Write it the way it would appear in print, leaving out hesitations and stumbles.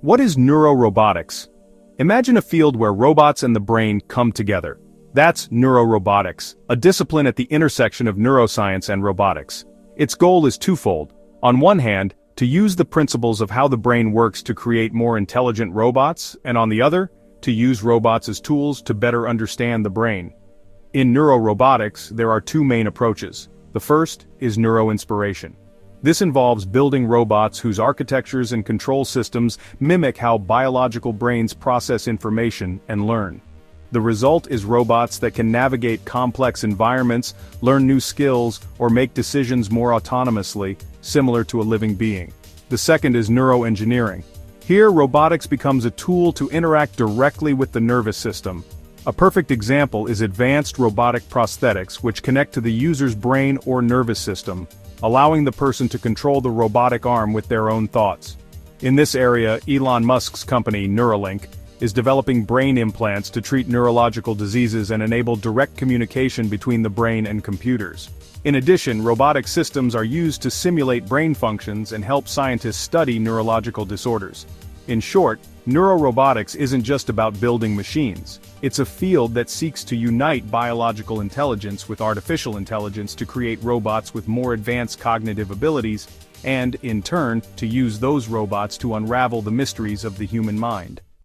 What is neurorobotics? Imagine a field where robots and the brain come together. That's neurorobotics, a discipline at the intersection of neuroscience and robotics. Its goal is twofold. On one hand, to use the principles of how the brain works to create more intelligent robots, and on the other, to use robots as tools to better understand the brain. In neurorobotics, there are two main approaches. The first is neuro-inspiration. This involves building robots whose architectures and control systems mimic how biological brains process information and learn. The result is robots that can navigate complex environments, learn new skills, or make decisions more autonomously, similar to a living being. The second is neuro-engineering. Here, robotics becomes a tool to interact directly with the nervous system. A perfect example is advanced robotic prosthetics, which connect to the user's brain or nervous system, allowing the person to control the robotic arm with their own thoughts. In this area, Elon Musk's company, Neuralink, is developing brain implants to treat neurological diseases and enable direct communication between the brain and computers. In addition, robotic systems are used to simulate brain functions and help scientists study neurological disorders. In short, neurorobotics isn't just about building machines. It's a field that seeks to unite biological intelligence with artificial intelligence to create robots with more advanced cognitive abilities, and, in turn, to use those robots to unravel the mysteries of the human mind.